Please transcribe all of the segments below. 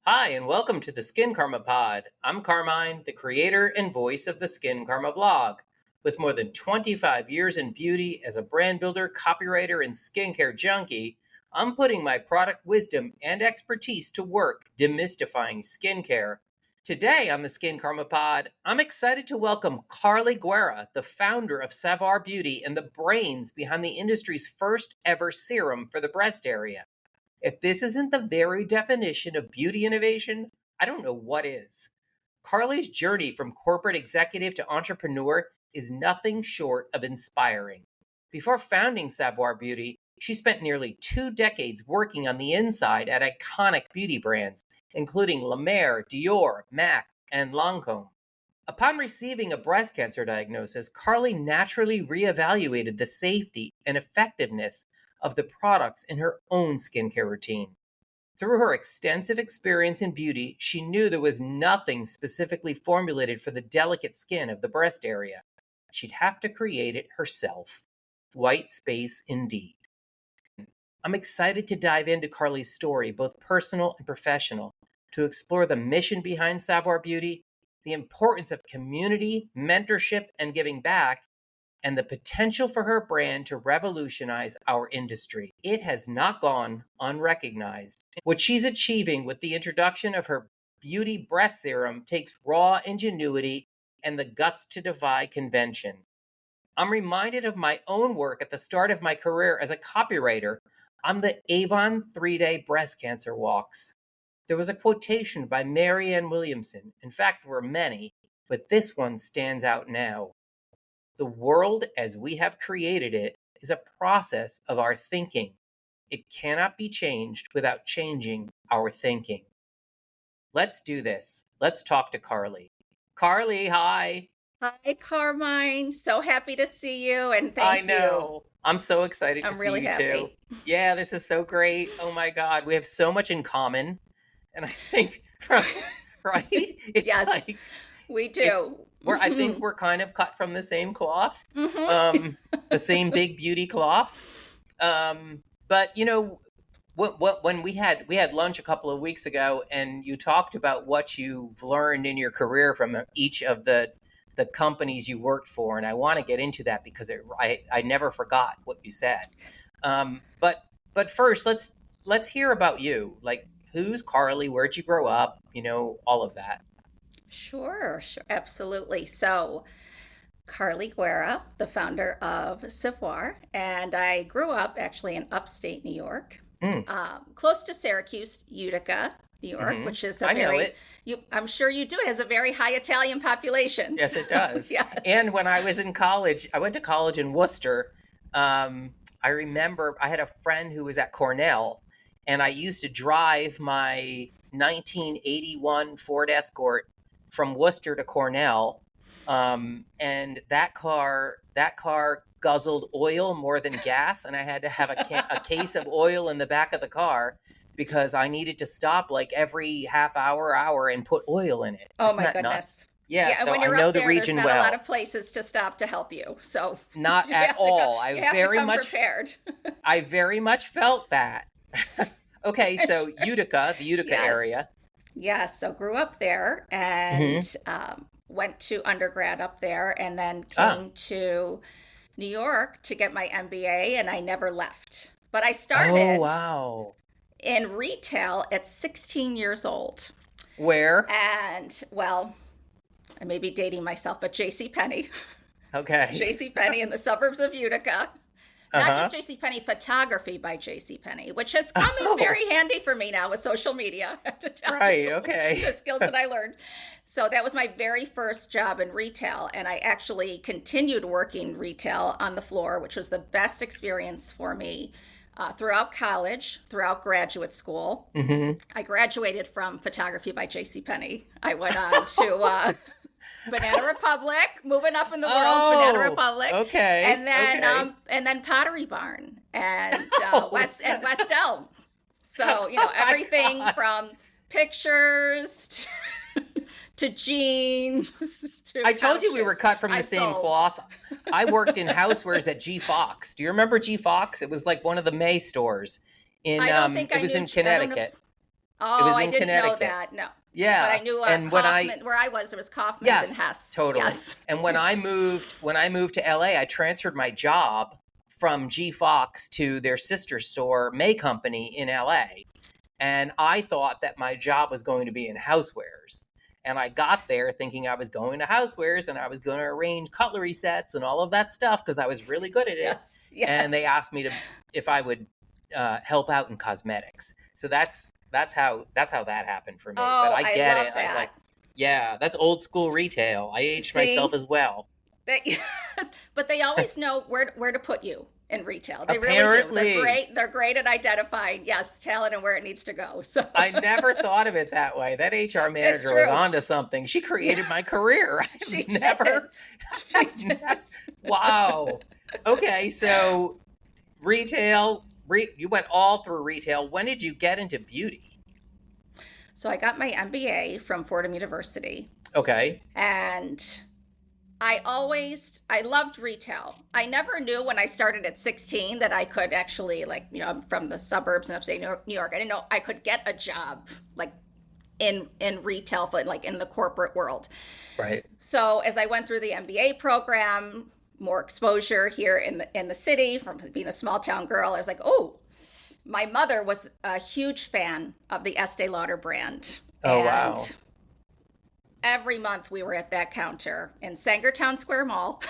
Hi, and welcome to the Skincarma Pod. I'm Carmine, the creator and voice of the Skincarma blog. With more than 25 years in beauty as a brand builder, copywriter, and skincare junkie, I'm putting my product wisdom and expertise to work demystifying skincare. Today on the Skincarma Pod, I'm excited to welcome Carly Guerra, the founder of Savoir Beauty and the brains behind the industry's first ever serum for the breast area. If this isn't the very definition of beauty innovation, I don't know what is. Carly's journey from corporate executive to entrepreneur is nothing short of inspiring. Before founding Savoir Beauty, she spent nearly 2 decades working on the inside at iconic beauty brands, including La Mer, Dior, MAC, and Lancôme. Upon receiving a breast cancer diagnosis, Carly naturally reevaluated the safety and effectiveness of the products in her own skincare routine. Through her extensive experience in beauty, she knew there was nothing specifically formulated for the delicate skin of the breast area. She'd have to create it herself. White space indeed. I'm excited to dive into Carly's story, both personal and professional, to explore the mission behind Savoir Beauty, the importance of community, mentorship, and giving back, and the potential for her brand to revolutionize our industry. It has not gone unrecognized. What she's achieving with the introduction of her beauty breast serum takes raw ingenuity and the guts to defy convention. I'm reminded of my own work at the start of my career as a copywriter on the Avon 3-day breast cancer walks. There was a quotation by Marianne Williamson. In fact, there were many, but this one stands out now. The world as we have created it is a process of our thinking. It cannot be changed without changing our thinking. Let's do this. Let's talk to Carly. Carly, hi. Hi, Carmine. So happy to see you, and thank you. I know. I'm so excited to I'm see really you happy. too. Yeah, this is so great. Oh my God, we have so much in common. And I think, right? It's Yes, like, we do. I think we're kind of cut from the same cloth, Mhm. the same big beauty cloth. But you know, when we had lunch a couple of weeks ago, and you talked about what you've learned in your career from each of the companies you worked for, and I want to get into that because I never forgot what you said. But first, let's hear about you. Like, who's Carly? Where'd you grow up? You know, all of that. Sure, absolutely. So, Carly Guerra, the founder of Savoir, and I grew up actually in upstate New York, Mm, close to Syracuse, Utica, New York, hmm which is a I know very, it. I'm sure you do. It has a very high Italian population. Yes, it So, does. And yes. when I was in college, I went to college in Worcester. I remember I had a friend who was at Cornell, and I used to drive my 1981 Ford Escort from Worcester to Cornell. And that car guzzled oil more than gas, and I had to have a case of oil in the back of the car because I needed to stop like every hour and put oil in it. Oh Isn't my that nuts? goodness. Yeah, Yeah, and so when I you're know up the there, there's region not a lot well. of places to stop to help you. So Not you at have to go, all. you have to come prepared. I very much felt that. Okay, so Utica, the Utica Yes. area. Yes. So grew up there Hmm. and went to undergrad up there and then Ah. came to New York to get my MBA and I never left. But I Oh, started wow. in retail at 16 years old. Where? And well, I may be dating myself, but J.C. Penney. Okay. J.C. Penney in the suburbs of Utica. Not Uh-huh. just J.C. Penney, photography by J.C. Penney, which has come in Oh, very handy for me now with social media, I have to tell right. you Okay. the skills that I learned. So that was my very first job in retail. And I actually continued working retail on the floor, which was the best experience for me throughout college, throughout graduate school. Hmm. I graduated from photography by J.C. Penney. I went on to Banana Republic, moving up in the world, Banana Oh, Republic, okay. Okay. and then Pottery Barn and Oh, West Elm. So oh my everything God. from pictures to jeans to I told you we were couches. cut from the I've same sold. cloth. I worked in housewares at G Fox. Do you remember G Fox? It was like one of the May stores in I don't think it I was knew. in I don't know. Connecticut. It Oh, was I in didn't know Connecticut. that. No. But I Yeah. knew And when Kaufman, where I was, there was Kaufman's and yes, Hess. totally. Yes. And when I moved to LA, I transferred my job from G Fox to their sister store, May Company in LA. And I thought that my job was going to be in housewares. And I got there thinking I was going to housewares and I was going to arrange cutlery sets and all of that stuff because I was really good at it. Yes. And they asked me if I would help out in cosmetics. So that's how that happened for me. Oh, But I I get love it. that. Yeah, that's old school retail. I aged See? myself as well. Yes, but they always know where to put you in retail. They really Apparently. do. They're great at identifying, yes, talent and where it needs to go. So I never thought of it that way. That HR manager was onto something. She created my career. She never. did. Wow. Okay, so retail. You went all through retail. When did you get into beauty? So I got my MBA from Fordham University. Okay. And I loved retail. I never knew when I started at 16 that I could actually, like, you know, I'm from the suburbs in upstate New York. I didn't know I could get a job like in retail, like in the corporate world. Right. So as I went through the MBA program, more exposure here in the city from being a small town girl, I was like, oh, my mother was a huge fan of the Estee Lauder brand. Oh, and wow. every month we were at that counter in Sangertown Square Mall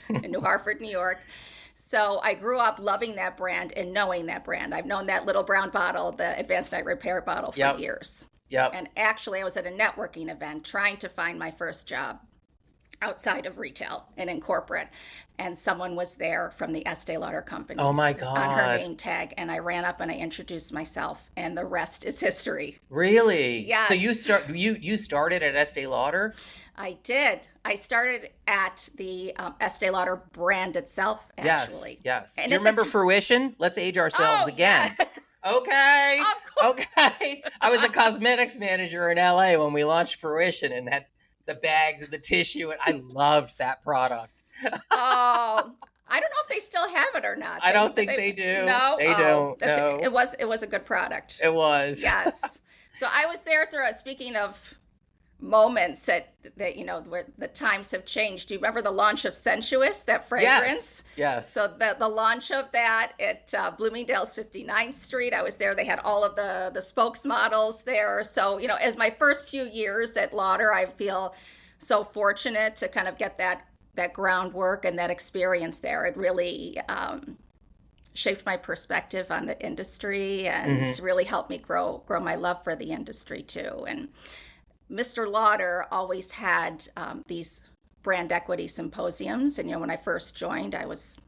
in New Hartford, New York. So I grew up loving that brand and knowing that brand. I've known that little brown bottle, the Advanced Night Repair bottle, for years. Yep. And actually, I was at a networking event trying to find my first job outside of retail and in corporate. And someone was there from the Estee Lauder company. Oh my God. On her name tag. And I ran up and I introduced myself, and the rest is history. Really? Yes. So you started at Estee Lauder? I did. I started at the Estee Lauder brand itself, actually. Yes. And do you remember Fruition? Let's age ourselves again. Yeah. Okay. Of course. Okay. I was a cosmetics manager in LA when we launched Fruition and had the bags and the tissue, and I loved that product. Oh, I don't know if they still have it or not. I don't think they do. No, they don't. No. It was a good product. It was. Yes. So I was there through. Speaking of moments that you know where the times have changed. Do you remember the launch of Sensuous, that fragrance? Yes. So the launch of that at Bloomingdale's 59th Street, I was there. They had all of the spokesmodels there. So, you know, as my first few years at Lauder, I feel so fortunate to kind of get that groundwork and that experience there. It really shaped my perspective on the industry and really helped me grow my love for the industry too. And Mr. Lauder always had these brand equity symposiums. And, you know, when I first joined, I was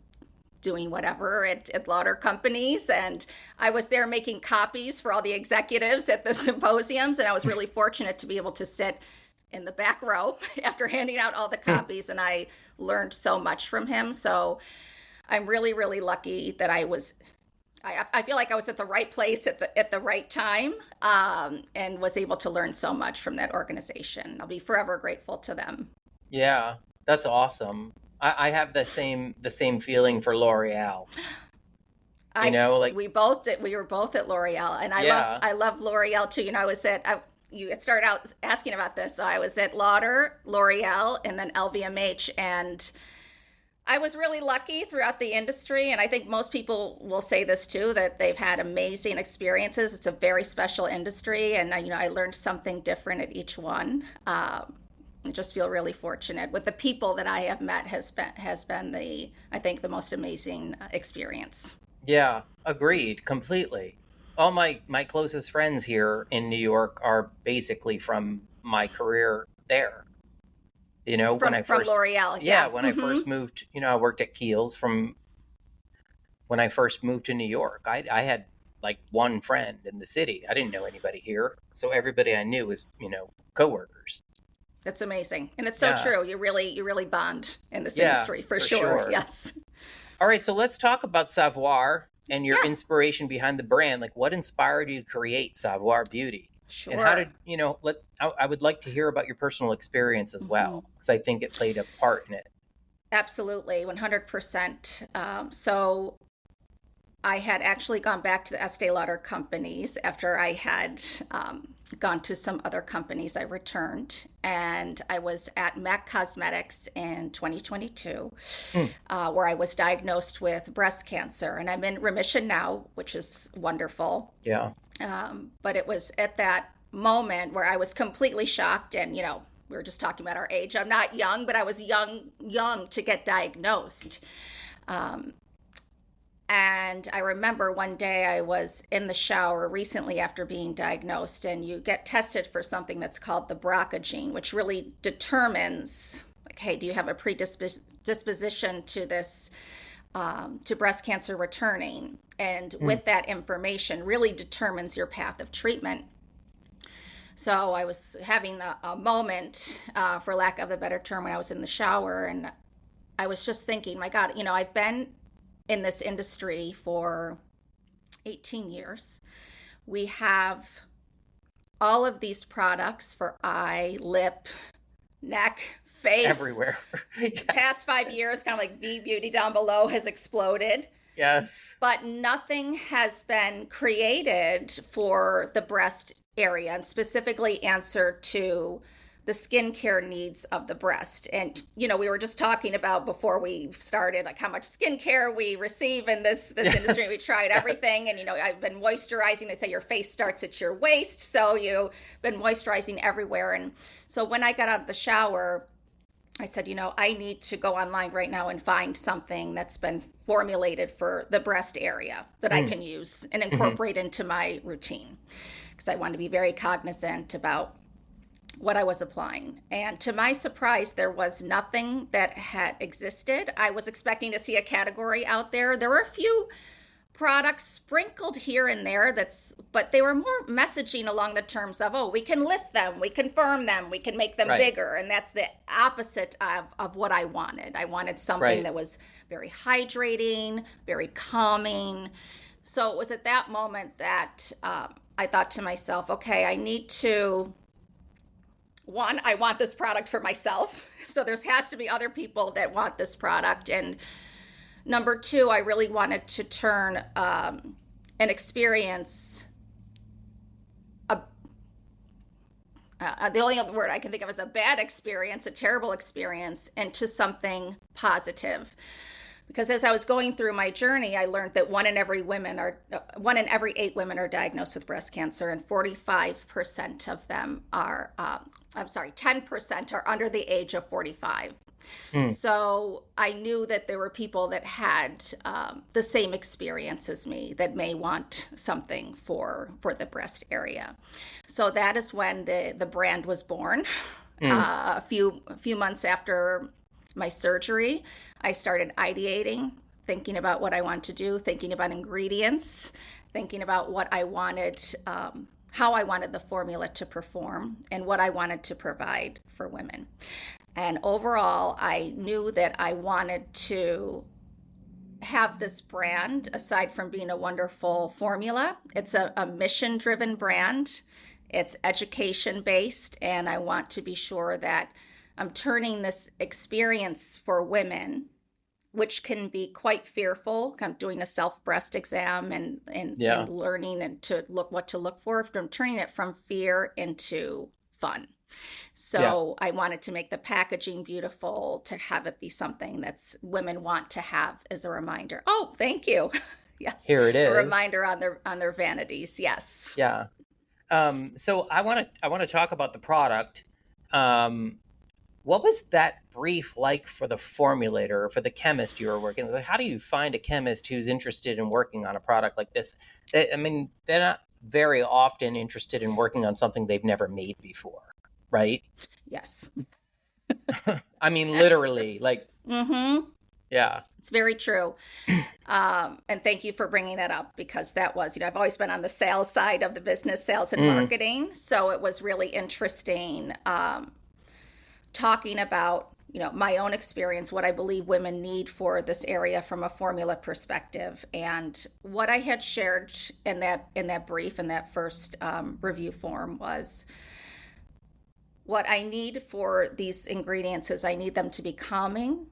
doing whatever at Lauder companies. And I was there making copies for all the executives at the symposiums. And I was really fortunate to be able to sit in the back row after handing out all the copies. And I learned so much from him. So I'm really, really lucky that I feel like I was at the right place at the right time, and was able to learn so much from that organization. I'll be forever grateful to them. Yeah, that's awesome. I have the same feeling for L'Oreal. You know, like we were both at L'Oreal, and I love L'Oreal too. You know, you had started out asking about this, so I was at Lauder, L'Oreal, and then LVMH, and I was really lucky throughout the industry, and I think most people will say this too, that they've had amazing experiences. It's a very special industry, and I learned something different at each one. I just feel really fortunate with the people that I have met. Has been I think the most amazing experience. Yeah, agreed completely. All my closest friends here in New York are basically from my career there. You know, from L'Oreal. Yeah. When I first moved, you know, I worked at Kiehl's when I first moved to New York. I had like one friend in the city. I didn't know anybody here. So everybody I knew was, you know, coworkers. That's amazing. And it's so true. You really bond in this industry for sure. Yes. All right. So let's talk about Savoir and your inspiration behind the brand. Like, what inspired you to create Savoir Beauty? Sure. And how did, you know, I would like to hear about your personal experience as well, because I think it played a part in it. Absolutely, 100%. So I had actually gone back to the Estee Lauder companies after I had gone to some other companies. I returned and I was at MAC Cosmetics in 2022, Mm, where I was diagnosed with breast cancer. And I'm in remission now, which is wonderful. yeah. But it was at that moment where I was completely shocked. And, we were just talking about our age. I'm not young, but I was young to get diagnosed. And I remember one day I was in the shower recently after being diagnosed, and you get tested for something that's called the BRCA gene, which really determines, like, hey, do you have a predisposition to this, to breast cancer returning? And with that information, really determines your path of treatment. So I was having a moment, for lack of a better term, when I was in the shower, and I was just thinking, my God, I've been in this industry for 18 years. We have all of these products for eye, lip, neck, face. Everywhere. Yes. Past 5 years, kind of like V Beauty down below has exploded. Yes. But nothing has been created for the breast area and specifically answer to the skincare needs of the breast. And, we were just talking about before we started, like how much skincare we receive in this Yes. industry. We tried everything. And, I've been moisturizing. They say your face starts at your waist. So you've been moisturizing everywhere. And so when I got out of the shower, I said, I need to go online right now and find something that's been formulated for the breast area that I can use and incorporate into my routine. Because I wanted to be very cognizant about what I was applying. And to my surprise, there was nothing that had existed. I was expecting to see a category out there. There were a few products sprinkled here and there, but they were more messaging along the terms of, oh, we can lift them, we can firm them, we can make them bigger. And that's the opposite of what I wanted. I wanted something that was very hydrating, very calming. So it was at that moment that I thought to myself, okay, I need to, one, I want this product for myself. So there has to be other people that want this product. And number two, I really wanted to turn an experience, the only other word I can think of is a bad experience, a terrible experience, into something positive. Because as I was going through my journey, I learned that 1 in every 8 women are diagnosed with breast cancer, and 45% of them are, 10% are under the age of 45. So I knew that there were people that had the same experience as me that may want something for the breast area. So that is when the brand was born. A few months after my surgery, I started ideating, thinking about what I want to do, thinking about ingredients, thinking about what I wanted, how I wanted the formula to perform, and what I wanted to provide for women. And overall, I knew that I wanted to have this brand, aside from being a wonderful formula. It's a mission-driven brand. It's education-based, and I want to be sure that I'm turning this experience for women, which can be quite fearful. I'm doing a self-breast exam and learning and what to look for. I'm turning it from fear into fun. So I wanted to make the packaging beautiful, to have it be something that's women want to have as a reminder. Oh, thank you. Yes. Here it is. A reminder on their vanities. Yes. Yeah. So I want to talk about the product. What was that brief like for the formulator or for the chemist you were working with? How do you find a chemist who's interested in working on a product like this? They're not very often interested in working on something they've never made before, right? Yes. Literally, like, yeah. It's very true. And thank you for bringing that up, because that was, I've always been on the sales side of the business, sales and marketing. So it was really interesting talking about, my own experience, what I believe women need for this area from a formula perspective. And what I had shared in that brief, in that first review form, was what I need for these ingredients is I need them to be calming,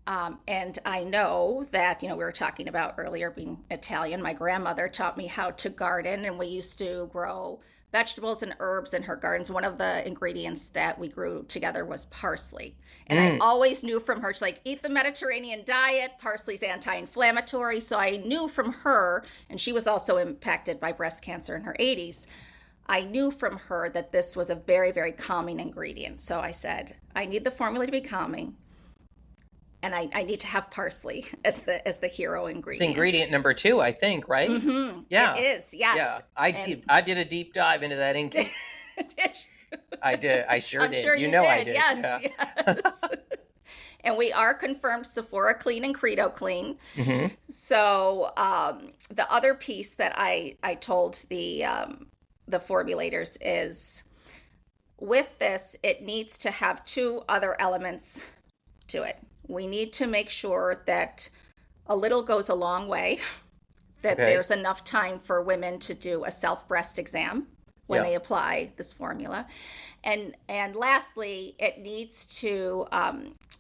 And I know that, we were talking about earlier being Italian. My grandmother taught me how to garden, and we used to grow vegetables and herbs in her gardens. One of the ingredients that we grew together was parsley. And I always knew from her, she's like, eat the Mediterranean diet. Parsley's anti-inflammatory. So I knew from her, and she was also impacted by breast cancer in her 80s. I knew from her that this was a very, very calming ingredient. So I said, I need the formula to be calming. And I need to have parsley as the hero ingredient. It's ingredient number 2, I think, right? Mm-hmm. Yeah. It is, yes. Yeah. I did a deep dive into that ingredient. Did you? I did. I sure I'm did. Sure you did. I did. Yes, yeah. Yes. And we are confirmed Sephora clean and Credo clean. Mm-hmm. So the other piece that I told the formulators is, with this, it needs to have 2 other elements to it. We need to make sure that a little goes a long way, that there's enough time for women to do a self-breast exam when they apply this formula. And lastly, it needs to,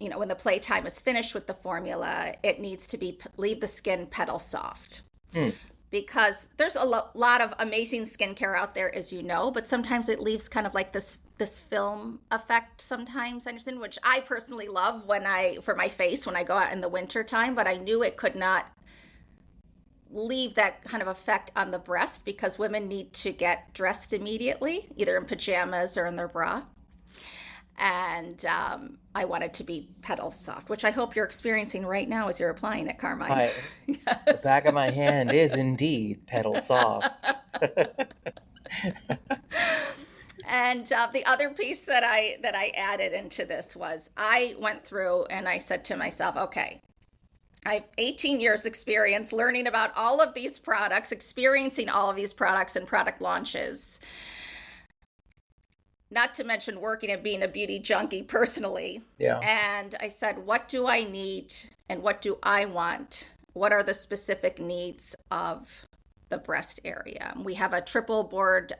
when the playtime is finished with the formula, it needs to leave the skin petal soft. Because there's a lot of amazing skincare out there, as you know, but sometimes it leaves kind of like this film effect sometimes, I understand, which I personally love for my face when I go out in the winter time, but I knew it could not leave that kind of effect on the breast because women need to get dressed immediately, either in pajamas or in their bra. And I want it to be petal soft, which I hope you're experiencing right now as you're applying it, Carmine. Yes. The back of my hand is indeed petal soft. And the other piece that I added into this was I went through and I said to myself, okay, I have 18 years experience learning about all of these products, experiencing all of these products and product launches. Not to mention working and being a beauty junkie personally. Yeah. And I said, what do I need and what do I want? What are the specific needs of the breast area? We have a triple board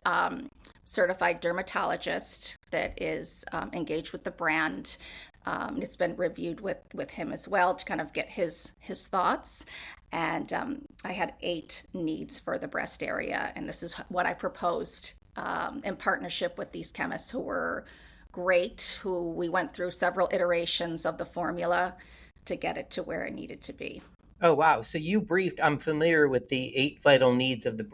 certified dermatologist that is engaged with the brand. It's been reviewed with him as well to kind of get his thoughts. And I had 8 needs for the breast area. And this is what I proposed in partnership with these chemists who were great, who we went through several iterations of the formula to get it to where it needed to be. Oh, wow. So you briefed, I'm familiar with the 8 vital needs of the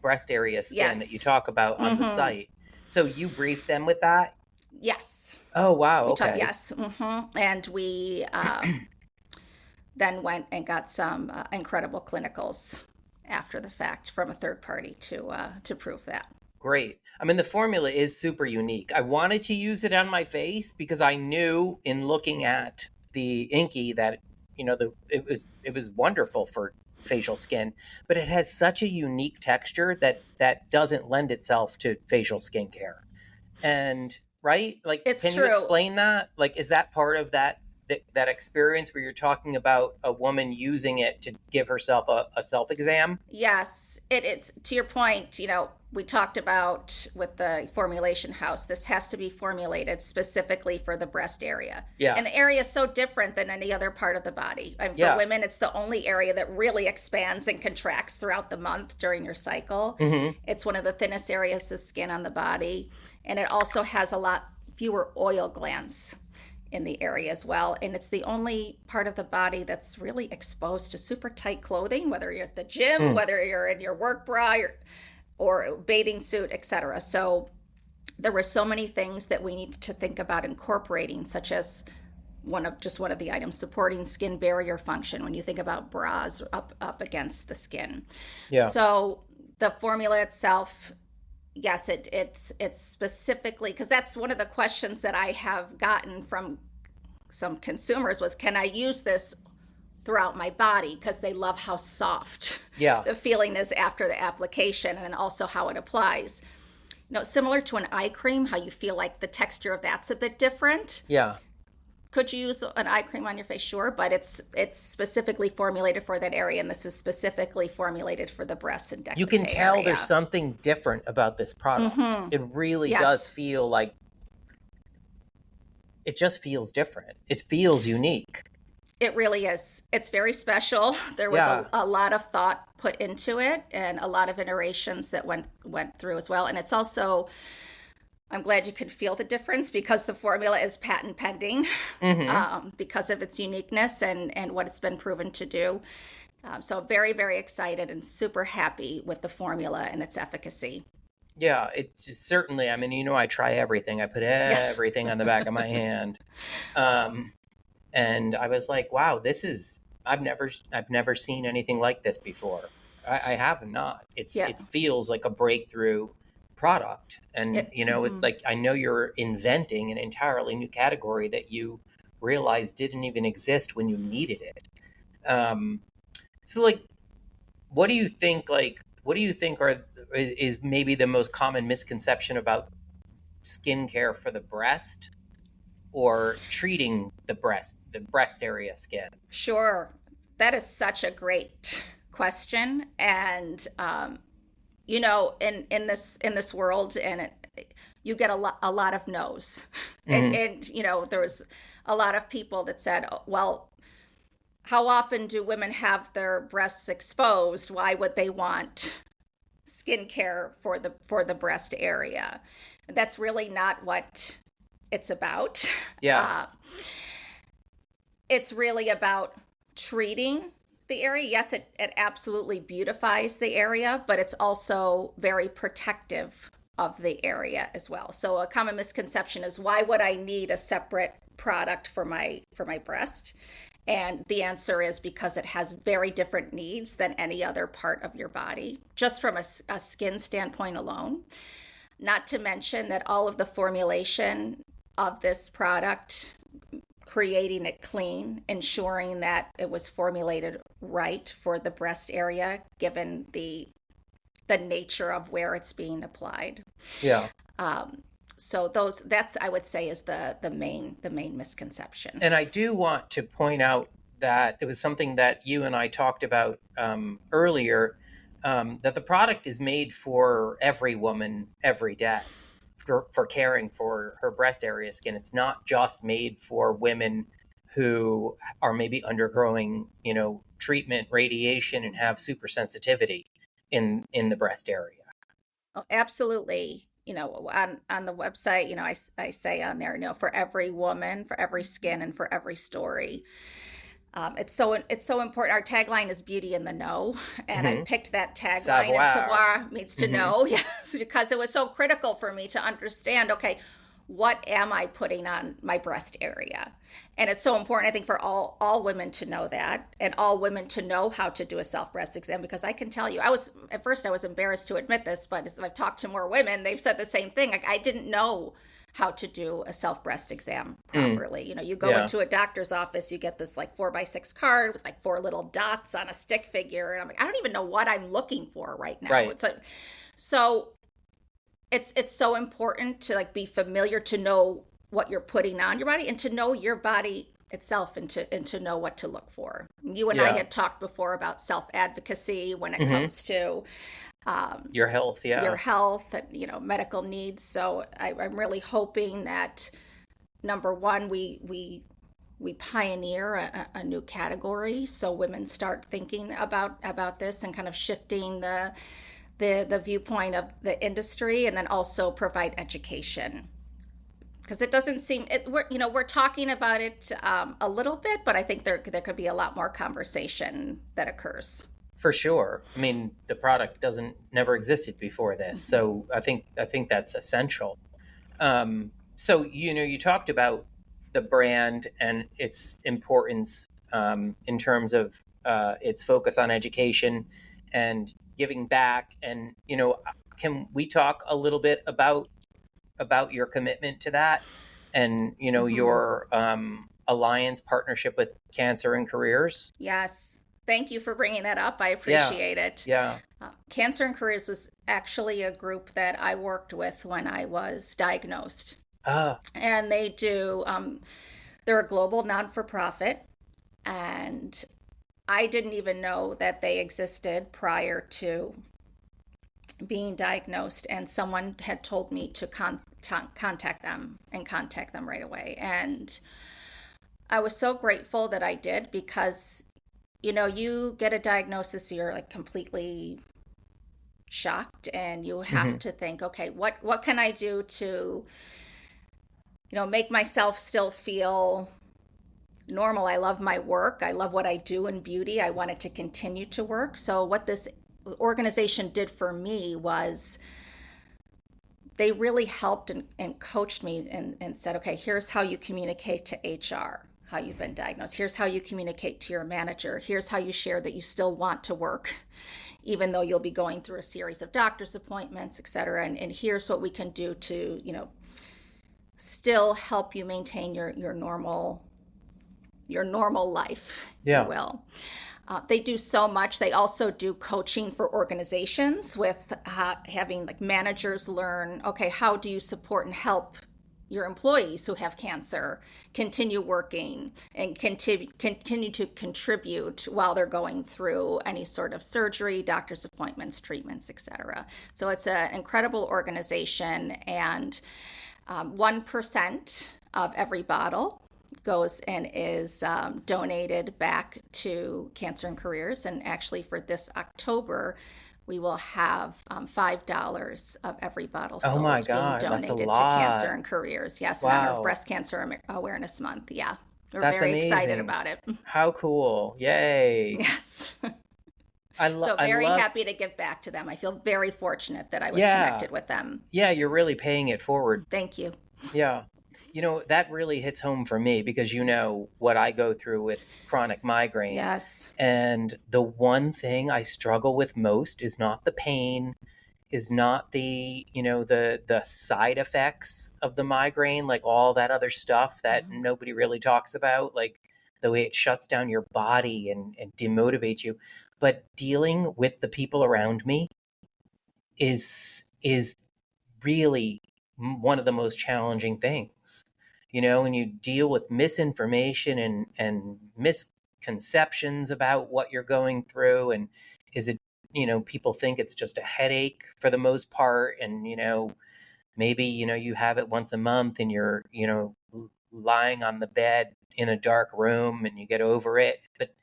breast area skin that you talk about on the site. So you briefed them with that? Yes. Oh, wow. Okay. Yes. And we then went and got some incredible clinicals after the fact from a third party to prove that. Great. I mean, the formula is super unique. I wanted to use it on my face because I knew in looking at the Inky that, it was wonderful for facial skin, but it has such a unique texture that doesn't lend itself to facial skincare. And right? Like, it's can true. You explain that? Like, is that part of that experience where you're talking about a woman using it to give herself a self-exam? Yes, it is. To your point, we talked about with the formulation house, this has to be formulated specifically for the breast area. Yeah. And the area is so different than any other part of the body. I mean, for women, it's the only area that really expands and contracts throughout the month during your cycle. Mm-hmm. It's one of the thinnest areas of skin on the body. And it also has a lot fewer oil glands in the area as well. And it's the only part of the body that's really exposed to super tight clothing, whether you're at the gym, whether you're in your work bra or bathing suit, etc. So there were so many things that we needed to think about incorporating, such as one of the items supporting skin barrier function when you think about bras up against the skin. Yeah. So the formula itself, yes, it's specifically, because that's one of the questions that I have gotten from some consumers was, can I use this throughout my body? Because they love how soft the feeling is after the application, and then also how it applies. Similar to an eye cream, how you feel like the texture of that's a bit different. Yeah. Could you use an eye cream on your face? Sure, but it's specifically formulated for that area, and this is specifically formulated for the breast and décolleté. You can tell area. There's something different about this product. Mm-hmm. It really does feel like it just feels different. It feels unique. It really is. It's very special. There was Yeah. a lot of thought put into it and a lot of iterations that went through as well. And it's also, I'm glad you could feel the difference because the formula is patent pending Hmm. because of its uniqueness and what it's been proven to do. So very, very excited and super happy with the formula and its efficacy. Yeah, it's certainly, I mean, I try everything. I put Yes. everything on the back of my hand. Um, and I was like, wow, I've never seen anything like this before. I have not. Yeah. It feels like a breakthrough product. And, it's Mhm. like, I know you're inventing an entirely new category that you realized didn't even exist when you needed it. Um, so like, what do you think is maybe the most common misconception about skincare for the breast or treating the breast area skin? Sure. That is such a great question. And in this world, and you get a lot of no's, and Hmm. there was a lot of people that said, "Oh, well, how often do women have their breasts exposed? Why would they want skincare for the breast area?" That's really not what it's about. Yeah. Uh, it's really about treating the area. Yes, it absolutely beautifies the area, but it's also very protective of the area as well. So a common misconception is, why would I need a separate product for my breast? And the answer is because it has very different needs than any other part of your body, just from a skin standpoint alone. Not to mention that all of the formulation of this product, creating it clean, ensuring that it was formulated right for the breast area, given the nature of where it's being applied. Yeah. Um, so that's, I would say, is the main misconception. And I do want to point out that it was something that you and I talked about earlier, that the product is made for every woman every day for caring for her breast area skin. It's not just made for women who are maybe undergoing, treatment, radiation, and have super sensitivity in the breast area. Oh, absolutely. On the website, I say on there, for every woman, for every skin, and for every story. It's so important. Our tagline is "Beauty in the Know," and I Hmm. picked that tagline. And Savoir. Savoir means to Hmm. know, yes, because it was so critical for me to understand. Okay, what am I putting on my breast area? And it's so important, I think, for all women to know that, and all women to know how to do a self breast exam. Because I can tell you, I was embarrassed to admit this, but as I've talked to more women, they've said the same thing. Like, I didn't know how to do a self breast exam Mm. properly. You go Yeah. into a doctor's office, you get this like 4x6 card with like four little dots on a stick figure, and I'm like, I don't even know what I'm looking for right now. Right. It's like, so it's so important to like be familiar, to know what you're putting on your body, and to know your body itself, and to know what to look for. You and I Yeah. had talked before about self advocacy when it Hmm. comes to um, Your health. your Yeah. health and medical needs. So I'm really hoping that, number one, we pioneer a new category, so women start thinking about this and kind of shifting the viewpoint of the industry, and then also provide education, because it doesn't seem we're talking about it a little bit, but I think there could be a lot more conversation that occurs. For sure. I mean, the product doesn't never existed before this, so I think that's essential. So you talked about the brand and its importance, in terms of its focus on education and giving back, and can we talk a little bit about your commitment to that, and Mm-hmm. your alliance partnership with Cancer and Careers? Yes. Thank you for bringing that up. I Yeah. appreciate it. Yeah. Cancer and Careers was actually a group that I worked with when I was diagnosed. Ah. And they're a global non for profit. And I didn't even know that they existed prior to being diagnosed. And someone had told me to contact them, and contact them right away. And I was so grateful that I did because, you get a diagnosis, you're like completely shocked, and you have Hmm. to think, okay, what can I do to, make myself still feel normal. I love my work. I love what I do in beauty. I wanted to continue to work. So what this organization did for me was they really helped and coached me and said, okay, here's how you communicate to HR, how you've been diagnosed. Here's how you communicate to your manager. Here's how you share that you still want to work, even though you'll be going through a series of doctor's appointments, et cetera. And here's what we can do to, still help you maintain your normal life, if you Yeah. will. They do so much. They also do coaching for organizations with having like managers learn, okay, how do you support and help your employees who have cancer continue working and continue to contribute while they're going through any sort of surgery, doctor's appointments, treatments, etc. So it's an incredible organization, and 1% of every bottle goes and is donated back to Cancer and Careers. And actually, for this October, we will have $5 of every bottle Oh my sold being God, that's a donated to Cancer lot. and Careers. Yes, in honor of Wow. Breast Cancer Awareness Month. Yeah, we're That's very excited amazing. about it. How cool. Yay. Yes. I So I very love, happy to give back to them. I feel very fortunate that I was yeah. connected with them. Yeah, you're really paying it forward. Thank you. Yeah. That really hits home for me because you know what I go through with chronic migraine. Yes. And the one thing I struggle with most is not the pain, is not the side effects of the migraine, like all that other stuff that Mhm. nobody really talks about, like the way it shuts down your body and demotivates you. But dealing with the people around me is really one of the most challenging things. When you deal with misinformation and misconceptions about what you're going through, and is it, people think it's just a headache for the most part, and maybe you have it once a month and you're lying on the bed in a dark room and you get over it. But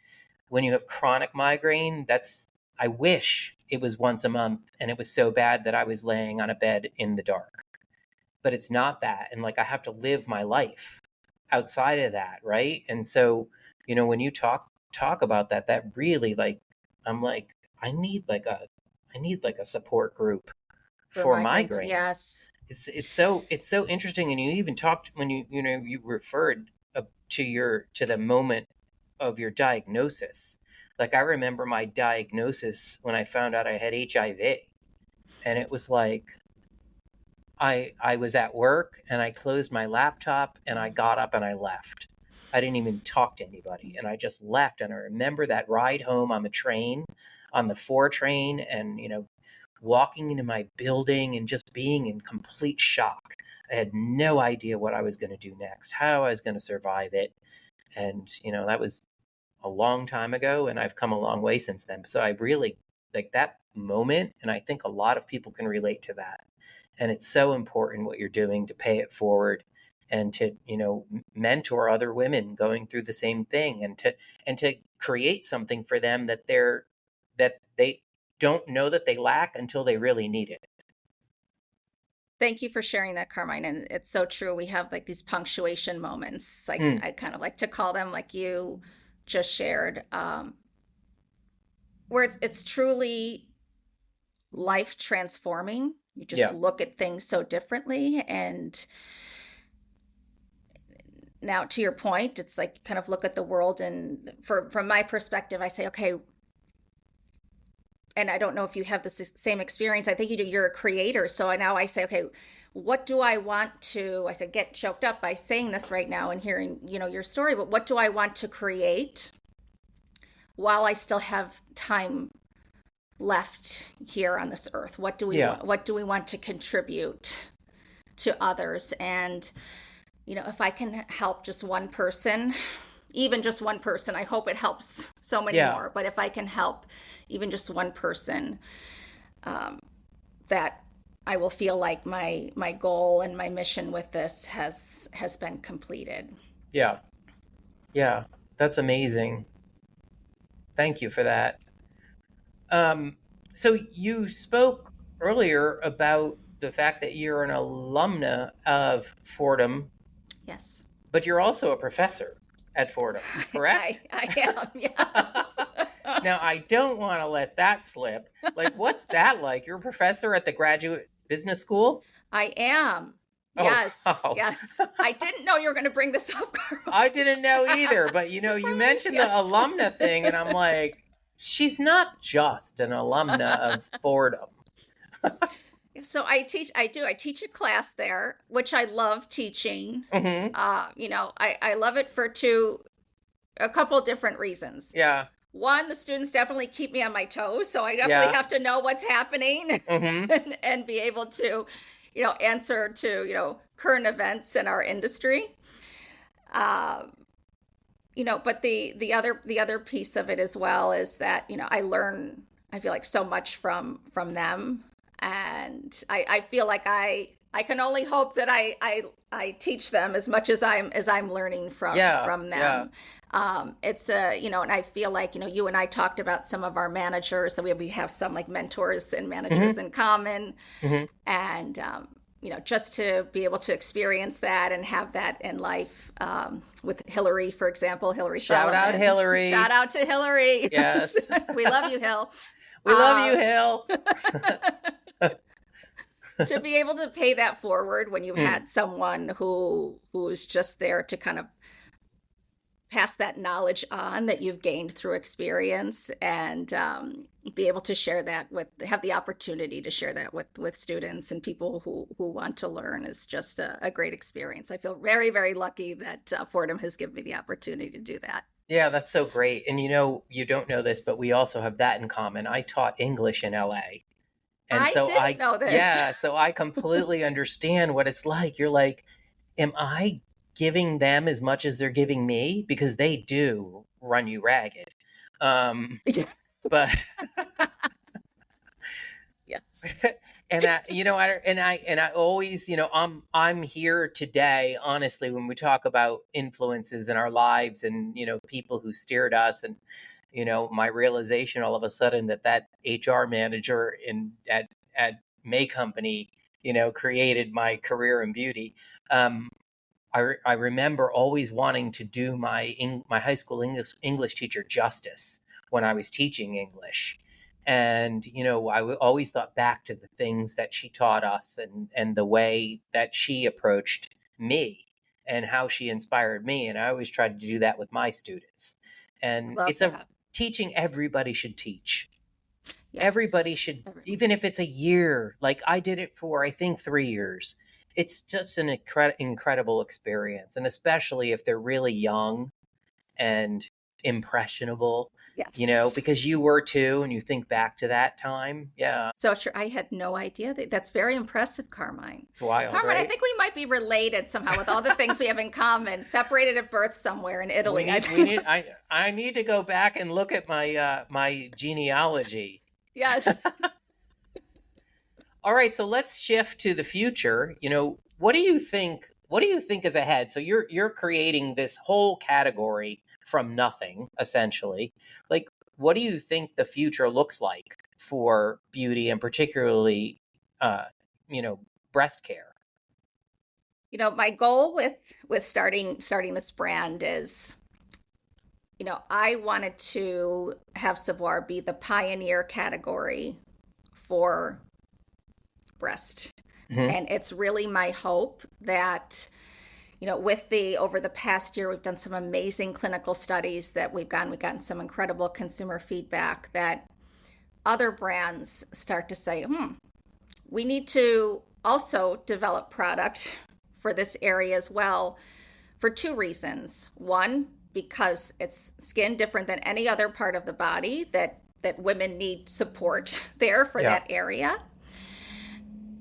when you have chronic migraine, I wish it was once a month and it was so bad that I was laying on a bed in the dark. But it's not that. And like I have to live my life outside of that, right? And so, when you talk about that, that really, like, I'm like, I need like a I need like a support group For for migraines, migraine. yes. It's so interesting. And you even talked when you referred to the moment of your diagnosis. Like I remember my diagnosis when I found out I had HIV, and it was like I was at work and I closed my laptop and I got up and I left. I didn't even talk to anybody and I just left. And I remember that ride home on the train, on the 4 train, and walking into my building and just being in complete shock. I had no idea what I was going to do next, how I was going to survive it. And that was a long time ago, and I've come a long way since then. So I really like that moment, and I think a lot of people can relate to that. And it's so important what you're doing to pay it forward and to, mentor other women going through the same thing, and to create something for them that they don't know that they lack until they really need it. Thank you for sharing that, Carmine. And it's so true. We have like these punctuation moments, like Mm, I kind of like to call them, like you just shared, where it's truly life transforming. You just yeah. look at things so differently. And now, to your point, it's like kind of look at the world, and from my perspective, I say, okay, and I don't know if you have the same experience. I think you do. You're a creator. So now I say, okay, what do I want to, I could get choked up by saying this right now and hearing, your story, but what do I want to create while I still have time left here on this earth? What do we Yeah. want? What do we want to contribute to others? And, if I can help just one person, even just one person, I hope it helps so many Yeah. more. But if I can help even just one person, that I will feel like my goal and my mission with this has been completed. Yeah. Yeah, that's amazing. Thank you for that. Um, so you spoke earlier about the fact that you're an alumna of Fordham, Yes. but you're also a professor at Fordham, correct? I am, yes. Now, I don't want to let that slip. Like, what's that like? You're a professor at the graduate business school? I am. Oh, Yes, wow. yes. I didn't know you were going to bring this up, I Carmine. didn't know either, but you Surprise, mentioned the yes. alumna thing, and I'm like, she's not just an alumna of Fordham. So I teach a class there, which I love teaching. Hmm. I love it for a couple different reasons. Yeah, One, the students definitely keep me on my toes, so I definitely yeah. have to know what's happening Hmm. and be able to, answer to, current events in our industry. Um, but the other piece of it as well is that, I learn, I feel like, so much from them. And I feel like I can only hope that I teach them as much as I'm learning Yeah, from yeah. them. It's and I feel like, you and I talked about some of our managers, that we have some like mentors and managers Hmm. in common. Hmm. And just to be able to experience that and have that in life, with Hillary, for example, Hillary Shout out Solomon. Shout Hillary. out to Hillary. Yes. We love you, Hill. We love you, Um, Hill. to be able to pay that forward when you've Mm. had someone who's just there to kind of pass that knowledge on that you've gained through experience, and be able to share that have the opportunity to share that with students and people who want to learn, is just a great experience. I feel very, very lucky that Fordham has given me the opportunity to do that. Yeah, that's so great. And you don't know this, but we also have that in common. I taught English in LA. And I so didn't know this. yeah, so I completely understand what it's like. You're like, am I giving them as much as they're giving me? Because they do run you ragged. Um, but Yes. and I always, I'm here today, honestly, when we talk about influences in our lives and, people who steered us, and, my realization all of a sudden that HR manager at May Company, created my career in beauty. Um, I remember always wanting to do my high school English teacher justice when I was teaching English. And, always thought back to the things that she taught us, and the way that she approached me and how she inspired me. And I always tried to do that with my students. And Love it's a that. teaching everybody should teach. Everybody Yes. should, Everyone. even if it's a year, like I did it for, I think, 3 years. It's just an incredible experience. And especially if they're really young and impressionable, Yes. because you were too, and you think back to that time. Yeah, So sure, I had no idea. That's very impressive, Carmine. it's wild, Carmine, I right? think we might be related somehow with all the things we have in common. Separated at birth somewhere in We Italy. need, we need, I need to go back and look at my genealogy. Yes. All right, so let's shift to the future. What do you think? What do you think is ahead? So you're creating this whole category from nothing, essentially. Like, what do you think the future looks like for beauty, and particularly, uh, you know, breast care? My goal with starting this brand is, I wanted to have Savoir be the pioneer category for breast. Hmm. And it's really my hope that, with over the past year, we've done some amazing clinical studies that we've gotten some incredible consumer feedback, that other brands start to say, we need to also develop product for this area as well, for two reasons. One, because it's skin different than any other part of the body, that women need support there for Yeah. that area.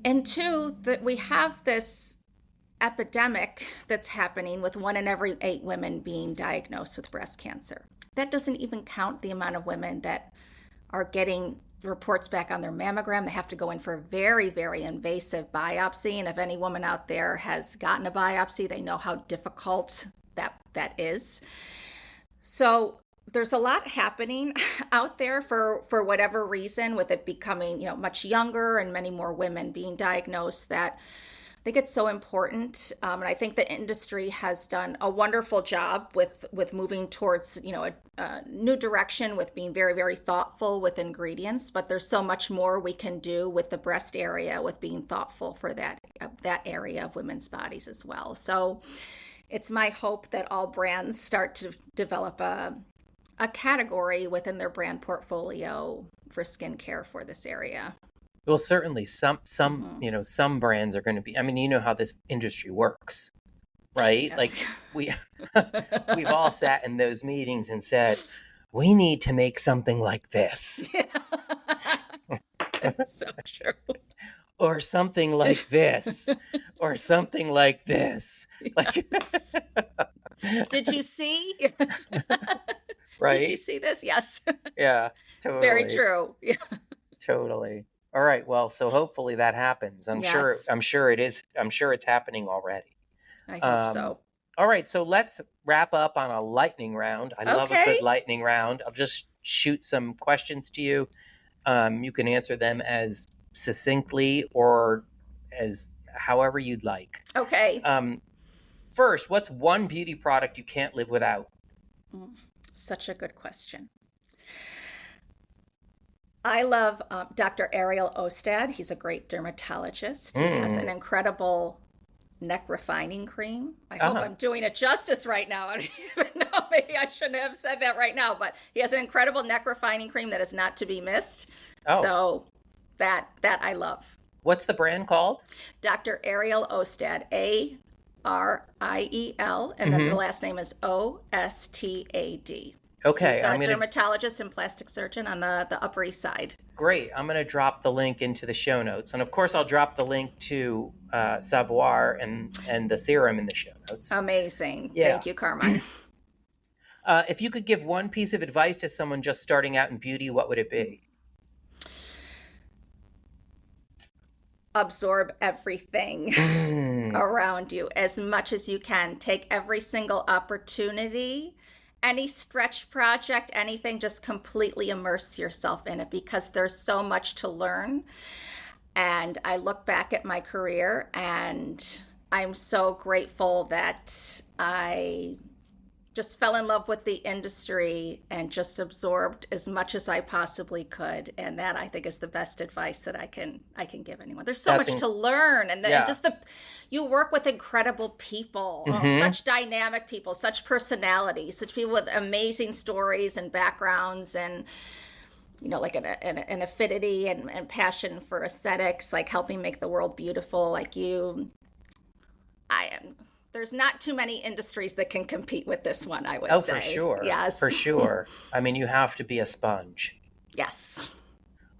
And two, that we have this epidemic that's happening with 1 in every 8 women being diagnosed with breast cancer. That doesn't even count the amount of women that are getting reports back on their mammogram. They have to go in for a very, very invasive biopsy. And if any woman out there has gotten a biopsy, they know how difficult that is. So there's a lot happening out there for whatever reason, with it becoming, much younger and many more women being diagnosed, that I think it's so important. And I think the industry has done a wonderful job with moving towards, a new direction, with being very, very thoughtful with ingredients. But there's so much more we can do with the breast area, with being thoughtful for that area of women's bodies as well. So it's my hope that all brands start to develop a category within their brand portfolio for skincare for this area. Well, certainly some some brands are going to be, I mean, you know how this industry works, right? Yes. Like we've all sat in those meetings and said, we need to make something like this. That's so true. Or something like this, or something like this. Yes. Did you see? Right? Did you see this? Yes. Yeah, totally. Very true. Yeah. Totally. All right. Well, so hopefully that happens. I'm sure it is. I'm sure it's happening already. I hope so. All right. So let's wrap up on a lightning round. I love a good lightning round. I'll just shoot some questions to you. You can answer them as succinctly or as however you'd like. Okay. First, what's one beauty product you can't live without? Such a good question. I love Dr. Ariel Ostad. He's a great dermatologist. He has an incredible neck refining cream. I hope I'm doing it justice right now. I don't even know. Maybe I shouldn't have said that right now, but he has an incredible neck refining cream that is not to be missed. So that I love. What's the brand called? Dr. Ariel Ostad, Ariel, and then the last name is Ostad. Okay. He's a dermatologist and plastic surgeon on the Upper East Side. Great. I'm going to drop the link into the show notes. And of course, I'll drop the link to Savoir and the serum in the show notes. Amazing. Yeah. Thank you, Carmine. If you could give one piece of advice to someone just starting out in beauty, what would it be? Absorb everything around you as much as you can. Take every single opportunity, any stretch project, anything, just completely immerse yourself in it, because there's so much to learn. And I look back at my career and I'm so grateful that I just fell in love with the industry and just absorbed as much as I possibly could. And that, I think, is the best advice that I can give anyone. There's so much to learn, and just you work with incredible people, such dynamic people, such personalities, such people with amazing stories and backgrounds, and like an affinity and passion for aesthetics, like helping make the world beautiful, like you. There's not too many industries that can compete with this one, I would say. Oh, for sure. Yes. For sure. I mean, you have to be a sponge. Yes.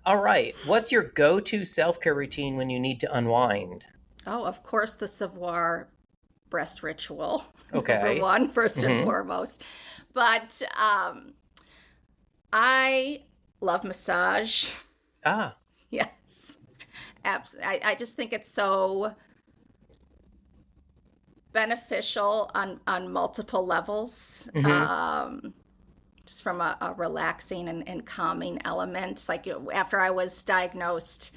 All right. What's your go-to self-care routine when you need to unwind? Oh, of course, the Savoir breast ritual. Okay. Number one, first and foremost. But I love massage. Yes. Absolutely. I just think it's so beneficial on multiple levels, just from a relaxing and calming element. Like after I was diagnosed,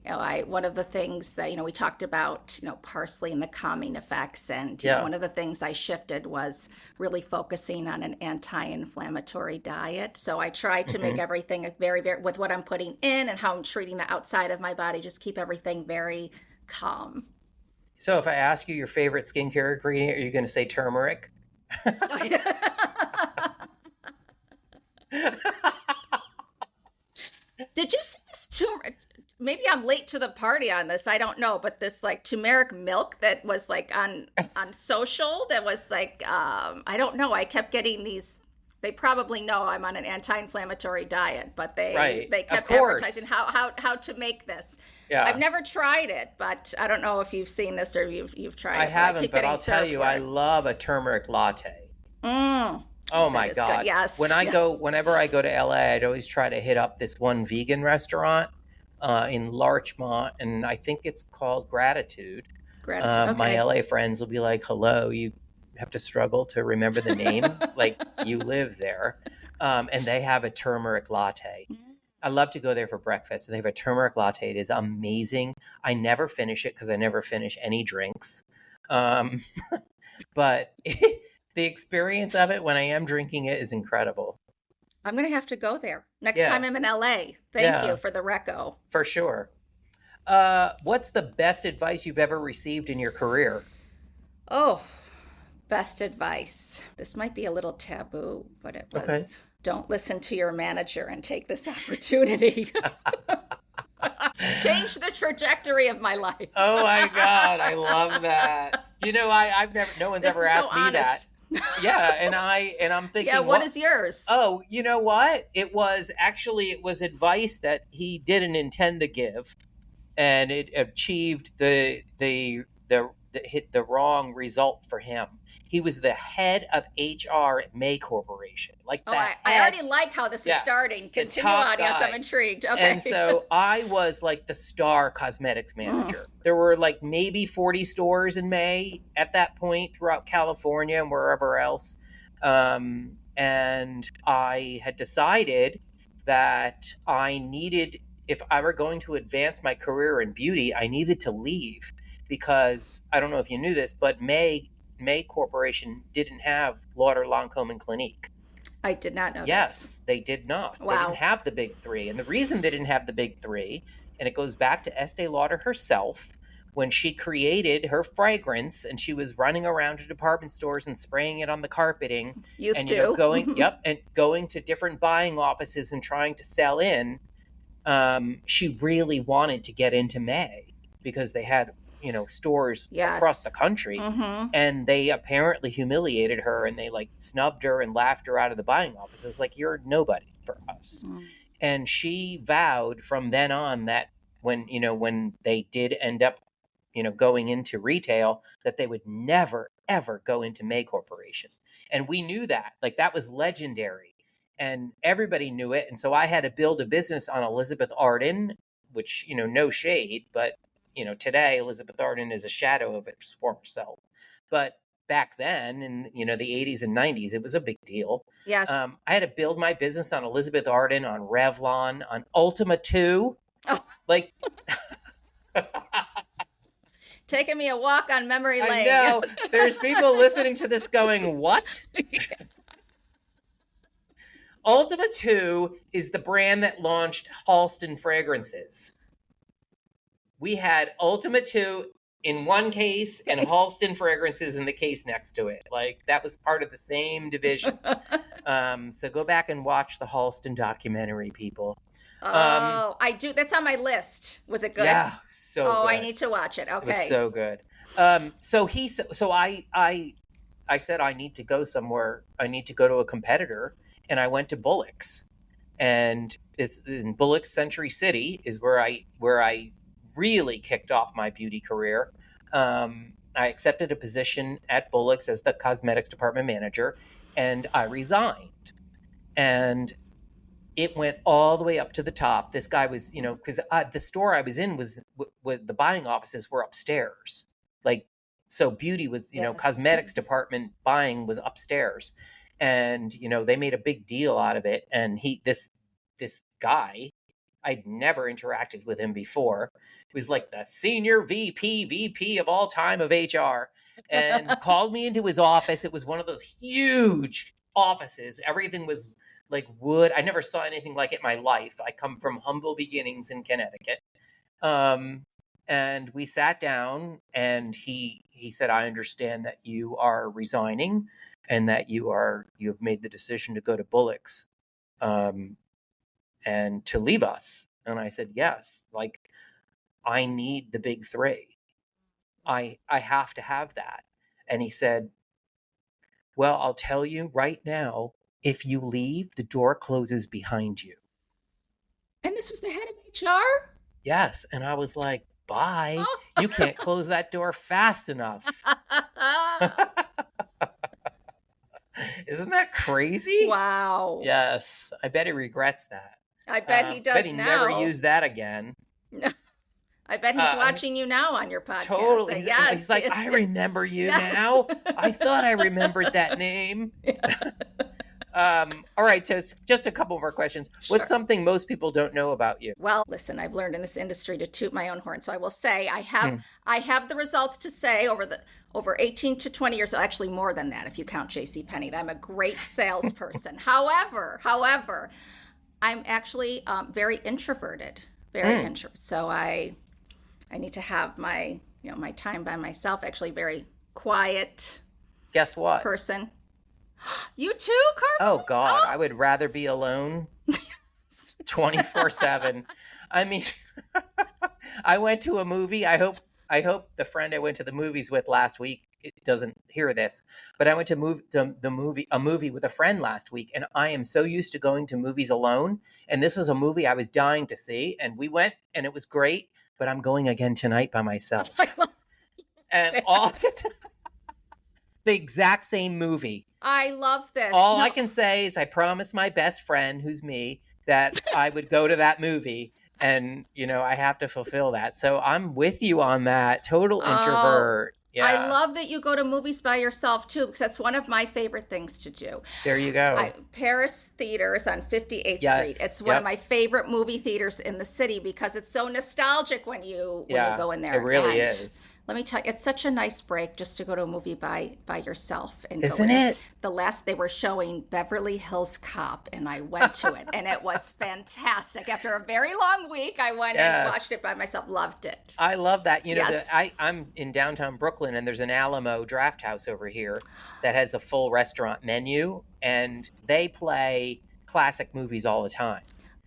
one of the things that we talked about, parsley and the calming effects, and one of the things I shifted was really focusing on an anti-inflammatory diet. So I tried to make everything very, very, with what I'm putting in and how I'm treating the outside of my body, just keep everything very calm. So if I ask you your favorite skincare ingredient, are you going to say turmeric? Did you see this turmeric? Maybe I'm late to the party on this. I don't know, but this turmeric milk that was on social, that was I don't know. I kept getting these. They probably know I'm on an anti-inflammatory diet, but they kept advertising how to make this. Yeah. I've never tried it, but I don't know if you've seen this or you've tried it. I haven't, but I'll tell you, I love a turmeric latte. Oh my God. Good. Yes. Whenever I go to LA, I'd always try to hit up this one vegan restaurant in Larchmont, and I think it's called Gratitude. Okay. My LA friends will be like, hello, you have to struggle to remember the name. Like, you live there. And they have a turmeric latte. I love to go there for breakfast, and they have a turmeric latte. It is amazing. I never finish it because I never finish any drinks. Um, but the experience of it when I am drinking it is incredible. I'm going to have to go there next Yeah. time I'm in LA. Thank you for the reco. For sure. What's the best advice you've ever received in your career? Oh, best advice. This might be a little taboo, but it was Okay. Don't listen to your manager and take this opportunity. Change the trajectory of my life. Oh my God, I love that. You know, I've never, no one's ever asked me that. Yeah, and I'm thinking, yeah, what is yours? Oh, you know what? It was advice that he didn't intend to give, and it achieved the wrong result for him. He was the head of HR at May Corporation. Like that. I already like how this is starting. Continue on. Yes, I'm intrigued. Okay. And so I was like the star cosmetics manager. There were like maybe 40 stores in May at that point throughout California and wherever else. And I had decided that if I were going to advance my career in beauty, I needed to leave, because I don't know if you knew this, but May Corporation didn't have Lauder, Lancôme, and Clinique. I did not know this. Yes, they did not. Wow. They didn't have the big three. And the reason they didn't have the big three, and it goes back to Estee Lauder herself, when she created her fragrance and she was running around to department stores and spraying it on the carpeting. Going to different buying offices and trying to sell in. She really wanted to get into May because they had stores across the country, and they apparently humiliated her, and they like snubbed her and laughed her out of the buying offices, like, you're nobody for us. And she vowed from then on that when they did end up going into retail, that they would never ever go into May Corporation. And we knew that, like, that was legendary, and everybody knew it. And so I had to build a business on Elizabeth Arden, which, no shade, but today Elizabeth Arden is a shadow of its former self. But back then, in the 80s and 90s, it was a big deal. Yes. I had to build my business on Elizabeth Arden, on Revlon, on Ultima 2. Oh. Like, taking me a walk on memory lane. I know. There's people listening to this going, what? Ultima 2 is the brand that launched Halston fragrances. We had Ultima 2 in one case and Halston fragrances in the case next to it. Like, that was part of the same division. So go back and watch the Halston documentary, people. I do. That's on my list. Was it good? Yeah, so good. I need to watch it. Okay. It was so good. So I said, I need to go somewhere. I need to go to a competitor. And I went to Bullock's. And it's in Bullock's Century City is where I really kicked off my beauty career. I accepted a position at Bullock's as the cosmetics department manager, and I resigned. And it went all the way up to the top. This guy was, because the store I was in was the buying offices were upstairs. Like, so beauty was, cosmetics department buying was upstairs. And, they made a big deal out of it. And this guy, I'd never interacted with him before. He was like the senior VP of all time of HR, and called me into his office. It was one of those huge offices. Everything was like wood. I never saw anything like it in my life. I come from humble beginnings in Connecticut. And we sat down, and he said, I understand that you are resigning and that you have made the decision to go to Bullock's, and to leave us. And I said, yes, like, I need the big three. I have to have that. And he said, well, I'll tell you right now, if you leave, the door closes behind you. And this was the head of HR? Yes. And I was like, bye. You can't close that door fast enough. Isn't that crazy? Wow. Yes. I bet he regrets that. I bet he does bet he now. never used that again. I bet he's watching you now on your podcast. Totally. Yes, he's like, I remember you yes. now. I thought I remembered that name. Yeah. All right, so it's just a couple more questions. Sure. What's something most people don't know about you? Well, listen, I've learned in this industry to toot my own horn. So I will say I have the results to say over 18 to 20 years, actually more than that if you count JCPenney. I'm a great salesperson. However, I'm actually very introverted, So I need to have my time by myself, actually very quiet. Guess what? Person. You too, Carmine? Oh, God. I would rather be alone 24/7. I mean, I went to a movie. I hope the friend I went to the movies with last week doesn't hear this, but I went to a movie with a friend last week, and I am so used to going to movies alone. And this was a movie I was dying to see, and we went, and it was great, but I'm going again tonight by myself. And all the exact same movie. I love this. All I can say is I promised my best friend, who's me, that I would go to that movie, and I have to fulfill that. So I'm with you on that. Total introvert. Yeah. I love that you go to movies by yourself too, because that's one of my favorite things to do. There you go. Paris Theaters on 58th Street. It's one of my favorite movie theaters in the city because it's so nostalgic when you go in there. It really is. Let me tell you, it's such a nice break just to go to a movie by yourself. And Isn't it? They were showing Beverly Hills Cop, and I went to it, and it was fantastic. After a very long week, I went and watched it by myself. Loved it. I love that. I'm in downtown Brooklyn, and there's an Alamo Draft House over here that has a full restaurant menu, and they play classic movies all the time.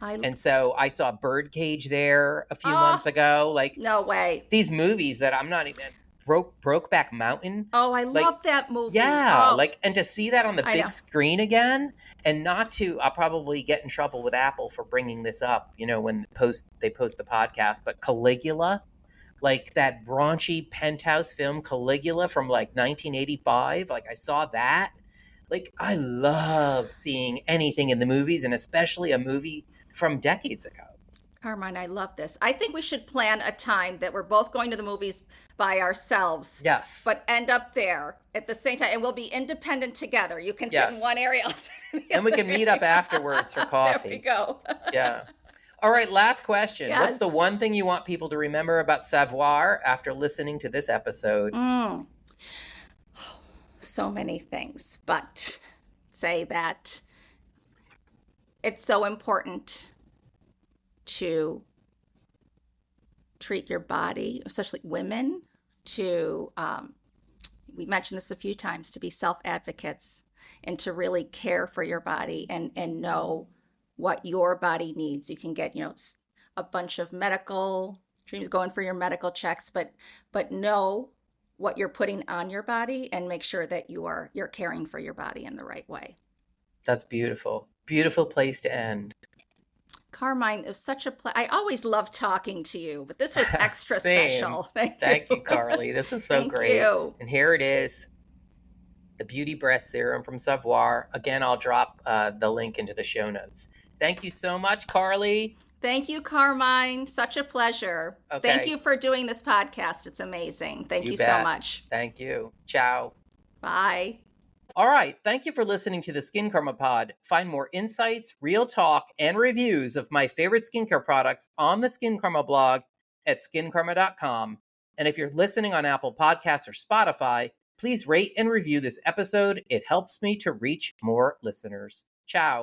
And so I saw Birdcage there a few months ago. Like, no way. These movies that I'm not even Brokeback Mountain. Oh, I love that movie. Yeah, and to see that on the big screen again, and not to, I'll probably get in trouble with Apple for bringing this up, when they post the podcast. But Caligula, like that raunchy Penthouse film Caligula from like 1985. Like I saw that. Like I love seeing anything in the movies, and especially a movie from decades ago. Carmine, I love this. I think we should plan a time that we're both going to the movies by ourselves. Yes. But end up there at the same time, and we'll be independent together. You can sit in one area. And we can meet up afterwards for coffee. There we go. Yeah. All right, last question. Yes. What's the one thing you want people to remember about Savoir after listening to this episode? So many things, but say that it's so important to treat your body, especially women, we mentioned this a few times, to be self-advocates and to really care for your body and know what your body needs. You can get, a bunch of medical streams going for your medical checks, but know what you're putting on your body and make sure that you're caring for your body in the right way. That's beautiful. Beautiful place to end. Carmine, it was such a pleasure. I always love talking to you, but this was extra special. Thank you, Carly. This is so great. Thank you. And here it is, the Beauty Breast Serum from Savoir. Again, I'll drop the link into the show notes. Thank you so much, Carly. Thank you, Carmine. Such a pleasure. Okay. Thank you for doing this podcast. It's amazing. Thank you so much. Thank you. Ciao. Bye. All right. Thank you for listening to the Skincarma Pod. Find more insights, real talk, and reviews of my favorite skincare products on the Skincarma blog at skincarma.com. And if you're listening on Apple Podcasts or Spotify, please rate and review this episode. It helps me to reach more listeners. Ciao.